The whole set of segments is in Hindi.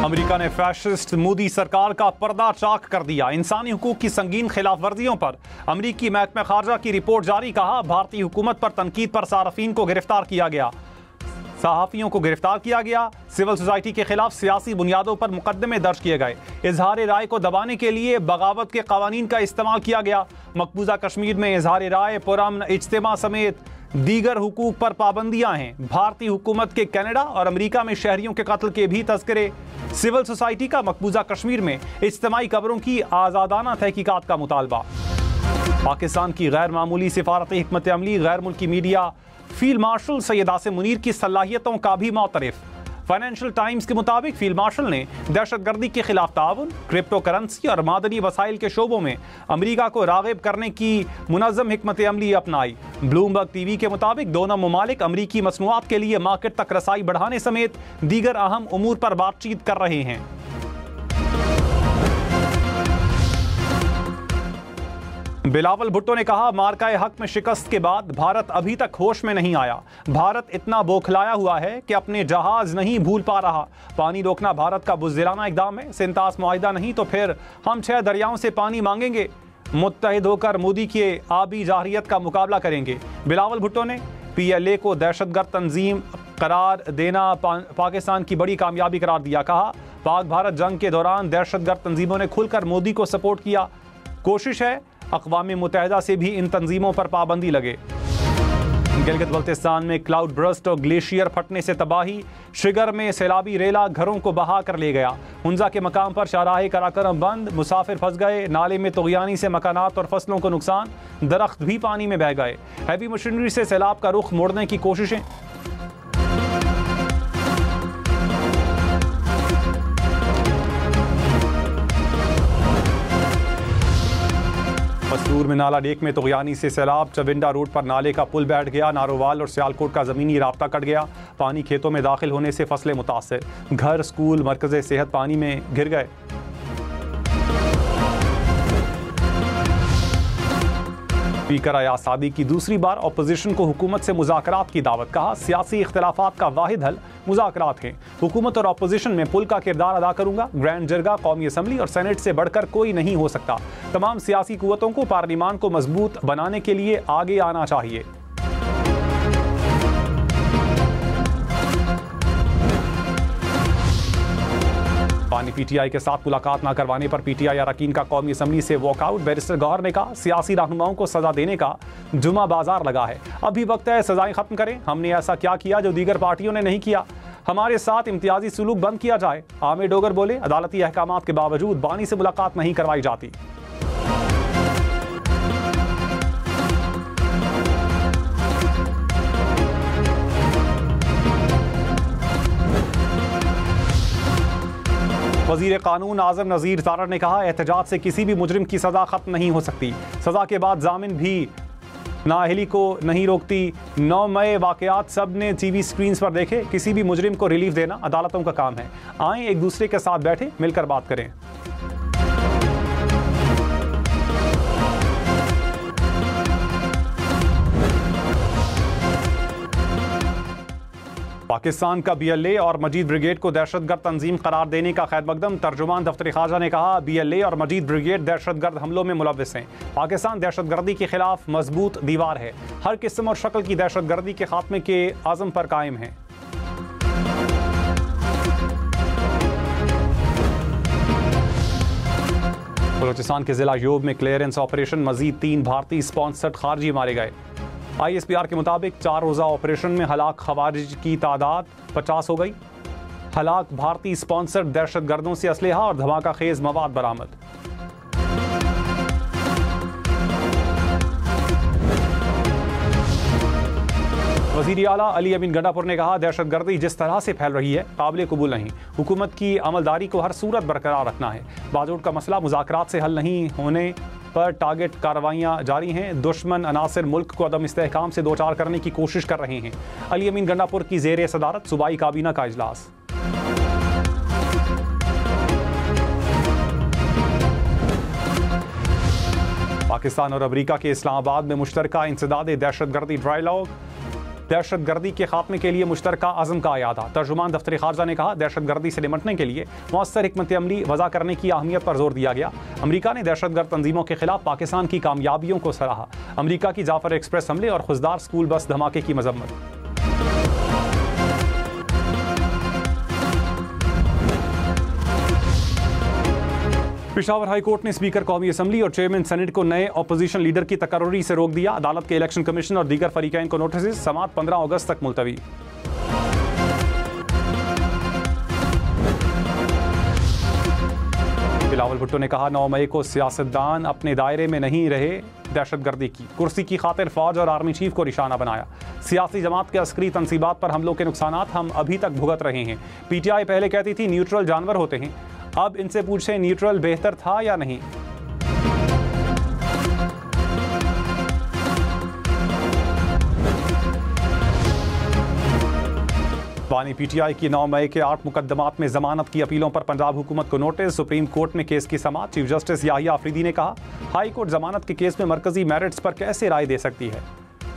अमेरिका ने फैशिस्ट मोदी सरकार का पर्दा चाक कर दिया। इंसानी हुकूक की संगीन खिलाफ वर्जियों पर अमेरिकी महकमा खारजा की रिपोर्ट जारी। कहा, भारतीय हुकूमत पर तनकीद पर सार्फिन को गिरफ्तार किया गया, सहाफ़ियों को गिरफ्तार किया गया। सिविल सोसाइटी के खिलाफ सियासी बुनियादों पर मुकदमे दर्ज किए गए। इजहार राय को दबाने के लिए बगावत के कवानीन का इस्तेमाल किया गया। मकबूजा कश्मीर में इजहार राय, पुरअमन इज्तिमा समेत दीगर हुकूक पर पाबंदियां हैं। भारतीय हुकूमत के कनाडा और अमेरिका में शहरियों के कत्ल के भी तस्करे। सिविल सोसाइटी का मकबूजा कश्मीर में इज्तिमाई कब्रों की आज़ादाना तहकीकात का मुतालबा। पाकिस्तान की गैर मामूली सिफारती हिकमत अमली, गैर मुल्की media field marshal Syed Asim Munir की सलाहियतों का भी मोतरफ। फाइनेंशियल टाइम्स के मुताबिक फील्ड मार्शल ने दहशतगर्दी के खिलाफ ताउन, क्रिप्टो करेंसी और मादनी वसाइल के शोबों में अमेरिका को राग़िब करने की मुनज़्ज़म हिकमत अमली अपनाई। ब्लूमबर्ग टीवी के मुताबिक दोनों ममालिक अमरीकी मसनूआत के लिए मार्केट तक रसाई बढ़ाने समेत दीगर अहम उमूर पर बातचीत कर रहे हैं। बिलावल भुट्टो ने कहा, मार्काए हक में शिकस्त के बाद भारत अभी तक होश में नहीं आया। भारत इतना बौखलाया हुआ है कि अपने जहाज नहीं भूल पा रहा। पानी रोकना भारत का बुज़दिलाना इक़दाम है। सिंतास मुआहिदा नहीं तो फिर हम 6 दरियाओं से पानी मांगेंगे। मुत्तहिद होकर मोदी की आबी जाहिरियत का मुकाबला करेंगे। बिलावल भुट्टो ने PLA को दहशतगर्द तंजीम करार देना पाकिस्तान की बड़ी कामयाबी करार दिया। कहा, पाक भारत जंग के दौरान दहशतगर्द तंजीमों ने खुलकर मोदी को सपोर्ट किया। कोशिश है अक़वाम मुत्तहिदा से भी इन तंजीमों पर पाबंदी लगे। गिलगित बल्तिस्तान में क्लाउड बर्स्ट और ग्लेशियर फटने से तबाही। शिगर में सैलाबी रेला घरों को बहा कर ले गया। हुंजा के मकाम पर शाहराह कराकरम बंद, मुसाफिर फंस गए। नाले में तुग़यानी से मकानात और फसलों को नुकसान। दरख्त भी पानी में बह गए। हैवी मशीनरी से सैलाब का रुख मोड़ने की कोशिशें। मसूर में नाला डेक में तुग़यानी से सैलाब। चविंडा रोड पर नाले का पुल बैठ गया। नारोवाल और सियालकोट का ज़मीनी राब्ता कट गया। पानी खेतों में दाखिल होने से फसलें मुतासिर। घर, स्कूल, मरकज़ सेहत पानी में घिर गए। स्पीकर अयाज सादी की दूसरी बार अपोजिशन को हुकूमत से मुज़ाकरात की दावत। कहा, सियासी इख्तिलाफात का वाहिद हल मुज़ाकरात हैं। हुकूमत और अपोजिशन में पुल का किरदार अदा करूंगा। ग्रैंड जरगा, कौमी असम्बली और सेनेट से बढ़कर कोई नहीं हो सकता। तमाम सियासी कुव्वतों को पार्लिमान को मजबूत बनाने के लिए आगे आना चाहिए। पानी PTI के साथ मुलाकात न करवाने पर PTI अरकान का कौमी असम्बली से वॉकआउट। बैरिस्टर गौहर ने कहा, सियासी रहनुमाओं को सजा देने का जुमा बाजार लगा है। अभी वक्त है सजाएं खत्म करें। हमने ऐसा क्या किया जो दीगर पार्टियों ने नहीं किया? हमारे साथ इम्तियाजी सुलूक बंद किया जाए। आमिर डोगर बोले, अदालती अहकामात के बावजूद बानी से मुलाकात नहीं करवाई जाती। वज़ीर कानून आज़म नज़ीर तारड़ ने कहा, एहतजाज से किसी भी मुजरिम की सज़ा ख़त्म नहीं हो सकती। सज़ा के बाद जामिन भी नाअहली को नहीं रोकती। 9 मई वाक़यात सब ने TV स्क्रीन पर देखे। किसी भी मुजरिम को रिलीफ देना अदालतों का काम है। आएँ एक दूसरे के साथ बैठे मिलकर बात करें। पाकिस्तान का BLA और मजीद ब्रिगेड को दहशतगर्द तंजीम करार देने का खैर मकदम। तर्जुमान दफ्तर खारजा ने कहा, BLA और मजीद ब्रिगेड दहशतगर्द हमलों में मुलव्विस हैं। पाकिस्तान दहशतगर्दी के खिलाफ मजबूत दीवार है। हर किस्म और शक्ल की दहशतगर्दी के खात्मे के आज़म पर कायम है। बलोचिस्तान के जिला योब में क्लियरेंस ऑपरेशन, मजीद 3 भारतीय स्पॉन्सर्ड खारजी मारे गए। ISPR के मुताबिक 4 रोज़ा ऑपरेशन में हलाक खवारिज की तादाद 50 हो गई। हलाक भारतीय स्पॉन्सर्ड दहशतगर्दों से असलहा और धमाका खेज मवाद बरामद। वज़ीर आला अली अमीन गंडापुर ने कहा, दहशतगर्दी जिस तरह से फैल रही है काबिल कबूल नहीं। हुकूमत की अमलदारी को हर सूरत बरकरार रखना है। बाजूट का मसला मुज़ाकरात से हल नहीं होने पर टारगेट कार्रवाइयाँ जारी हैं। दुश्मन अनासिर मुल्क को अदम इस्तेहकाम से दो चार करने की कोशिश कर रहे हैं। अली अमीन गंडापुर की ज़ेर सदारत सूबाई काबीना का इजलास। पाकिस्तान और अमरीका के इस्लामाबाद में मुश्तरका इंसदाद दहशतगर्दी डायलॉग। दहशत गर्दी के खात्मे के लिए मुश्तरका अज़म का अयादा। तर्जुमान दफ्तर खारजा ने कहा, दहशत गर्दी से निपटने के लिए मौसर हिकमत अमली वज़ा करने की अहमियत पर जोर दिया गया। अमरीका ने दहशत गर्द तंजीमों के खिलाफ पाकिस्तान की कामयाबियों को सराहा। अमरीका की जाफर एक्सप्रेस हमले और खुशदार स्कूल बस धमाके की मजम्मत। पेशावर हाई कोर्ट ने स्पीकर कौमी असम्बली और चेयरमैन सेनेट को नए अपोजिशन लीडर की तकर्री से रोक दिया। अदालत के इलेक्शन कमीशन और दीगर फरीकैन को नोटिस। समाअत 15 अगस्त तक मुलतवी। बिलावल भुट्टो ने कहा, 9 मई को सियासतदान अपने दायरे में नहीं रहे, दहशतगर्दी की कुर्सी की खातिर फौज और आर्मी चीफ को निशाना बनाया। सियासी जमात के अस्करी तंसीबात पर हमलों के नुकसानात हम अभी तक भुगत रहे हैं। PTI पहले कहती थी न्यूट्रल जानवर होते हैं, अब इनसे पूछें न्यूट्रल बेहतर था या नहीं। बानी PTI की 9 मई के 8 मुकदमात में जमानत की अपीलों पर पंजाब हुकूमत को नोटिस। सुप्रीम कोर्ट में केस की समाअत। चीफ जस्टिस याहिया आफरीदी ने कहा, हाई कोर्ट जमानत के केस में मरकजी मेरिट्स पर कैसे राय दे सकती है।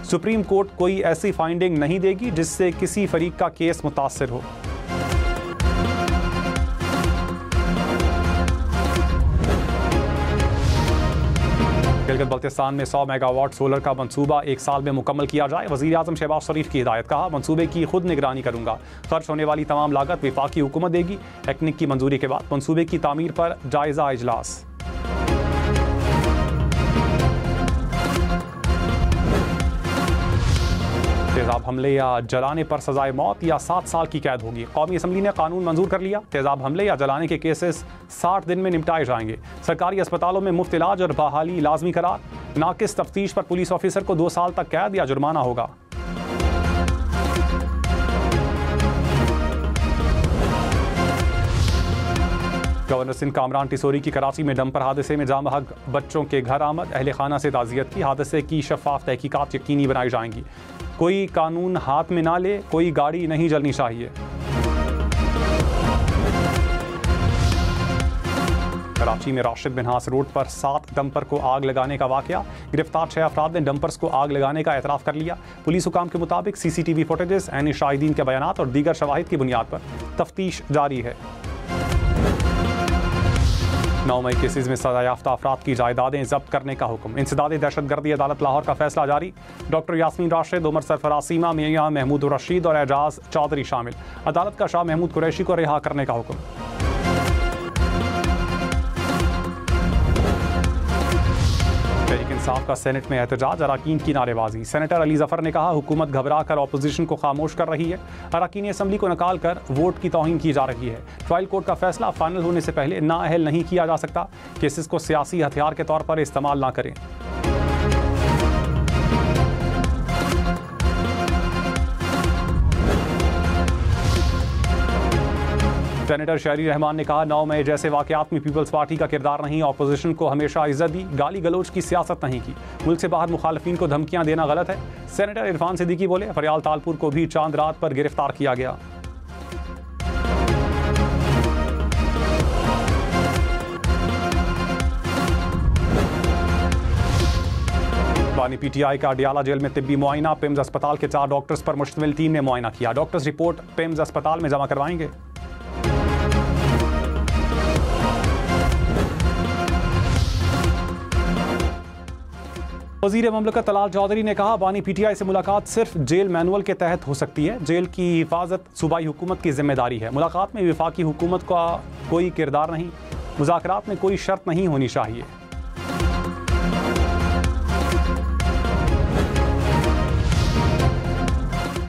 सुप्रीम कोर्ट कोई ऐसी फाइंडिंग नहीं देगी जिससे किसी फरीक का केस मुतासर हो। गिलगित बल्तिस्तान में 100 मेगावाट सोलर का मंसूबा 1 साल में मुकम्मल किया जाए। वज़ीर आज़म शहबाज शरीफ की हिदायत। कहा, मंसूबे की खुद निगरानी करूंगा। खर्च होने वाली तमाम लागत विफाकी हुकूमत देगी। टेक्निक की मंजूरी के बाद मंसूबे की तामीर पर जायजा इजलास। तेजाब हमले या जलाने पर सजाए मौत या 7 साल की कैद होगी। कौमी असम्बली ने कानून मंजूर कर लिया। तेजाब हमले या जलाने के केसेस 60 दिन में निपटाए जाएंगे। सरकारी अस्पतालों में मुफ्त इलाज और बहाली लाजमी करार। नाकिस तफ्तीश पर पुलिस ऑफिसर को 2 साल तक कैद या जुर्माना होगा। गवर्नर सिंध कामरान टिसोरी की कराची में डंपर हादसे में जाम हक बच्चों के घर आमद। अहले खाना से ताज़ियत की। हादसे की शफाफ तहकीकात यकीनी बनाई जाएंगी। कोई कानून हाथ में ना ले, कोई गाड़ी नहीं जलनी चाहिए। कराची में राशिद बिनहास रोड पर 7 डंपर को आग लगाने का वाकया। गिरफ्तार 6 अफराद ने डंपर्स को आग लगाने का एतराफ़ कर लिया। पुलिस हुकाम के मुताबिक CCTV फुटेजेस, ऐनी शाहिदीन के बयानात और दीगर शवाहिद की बुनियाद पर तफ्तीश जारी है। 9 मई केसेज में सजा याफ्ता अफराद की जायदादें जब्त करने का हुक्म। इंसदाद दहशतगर्दी अदालत लाहौर का फैसला जारी। डॉक्टर यास्मीन राशिद, उमर सरफराज सीमा, मियां महमूद रशीद और एजाज चौधरी शामिल। अदालत का शाह महमूद कुरैशी को रिहा करने का हुक्म। तहरीक इंसाफ का सेनेट में एहतजाज। अरकान की नारेबाजी। सेनेटर अली जफर ने कहा, हुकूमत घबरा कर अपोजिशन को खामोश कर रही है। अरकान असम्बली को निकाल कर वोट की तौहीन की जा रही है। ट्रायल कोर्ट का फैसला फाइनल होने से पहले नाअहल नहीं किया जा सकता। केसेस को सियासी हथियार के तौर पर इस्तेमाल ना करें। सेनेटर शहरी रहमान ने कहा, 9 मई जैसे वाकयात में पीपल्स पार्टी का किरदार नहीं। अपोजिशन को हमेशा इज्जत दी, गाली गलोच की सियासत नहीं की। मुल्क से बाहर मुखालफिन को धमकियां देना गलत है। सेनेटर इरफान सिद्दीकी बोले, फरियाल तालपुर को भी चांद रात पर गिरफ्तार किया गया। बानी PTI का अडियाला जेल में तिब्बी मुआयना। पिम्स अस्पताल के 4 डॉक्टर्स पर मुश्तमिल टीम ने मुआयना किया। डॉक्टर्स रिपोर्ट पिम्स अस्पताल में जमा करवाएंगे। वज़ीर ममलकत तलाल चौधरी ने कहा, बानी PTI से मुलाकात सिर्फ जेल मैनुअल के तहत हो सकती है। जेल की हिफाजत सूबाई हुकूमत की जिम्मेदारी है। मुलाकात में वफाकी हुकूमत का कोई किरदार नहीं। मुज़ाकरात में कोई शर्त नहीं होनी चाहिए।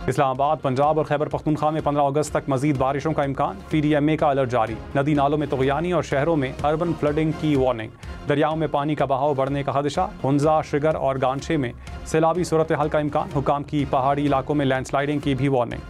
इस्लामाबाद, पंजाब और खैबर पख्तूनख्वा में 15 अगस्त तक मजीद बारिशों का इम्कान। PDMA का अलर्ट जारी। नदी नालों में तुग़यानी और शहरों में अर्बन फ्लडिंग की वार्निंग। दरियाओं में पानी का बहाव बढ़ने का खदशा। हुंजा, शिगर और गांछे में सैलाबी सूरत हाल का इम्कान। हुकाम की पहाड़ी इलाकों में लैंडस्लाइडिंग की भी वार्निंग।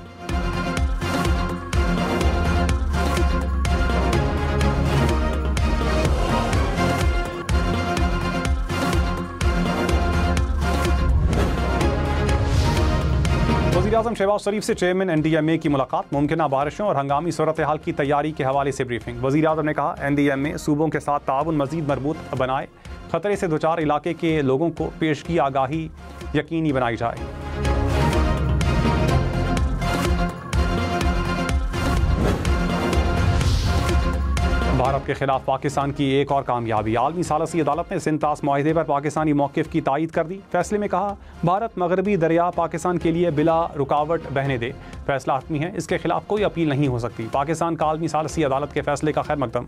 वज़ीर-ए-आज़म शहबाज शरीफ से चेयरमैन NDMA की मुलाकात। मुमकिना बारिशों और हंगामी सूरत हाल की तैयारी के हवाले से ब्रीफिंग। वज़ीर-ए-आज़म ने कहा, NDMA सूबों के साथ ताउन मज़ीद मजबूत बनाए। खतरे से दोचार इलाके के लोगों को पेशगी आगाही यकीनी बनाई जाए। भारत के खिलाफ पाकिस्तान की एक और कामयाबी। आलमी सालसी अदालत ने सिंतास मुआहदे पर पाकिस्तानी मौक़िफ़ की तायीद कर दी। फैसले में कहा, भारत मगरबी दरिया पाकिस्तान के लिए बिला रुकावट बहने दे। फैसला हतमी है, इसके खिलाफ कोई अपील नहीं हो सकती। पाकिस्तान का आलमी सालसी अदालत के फैसले का खैर मकदम।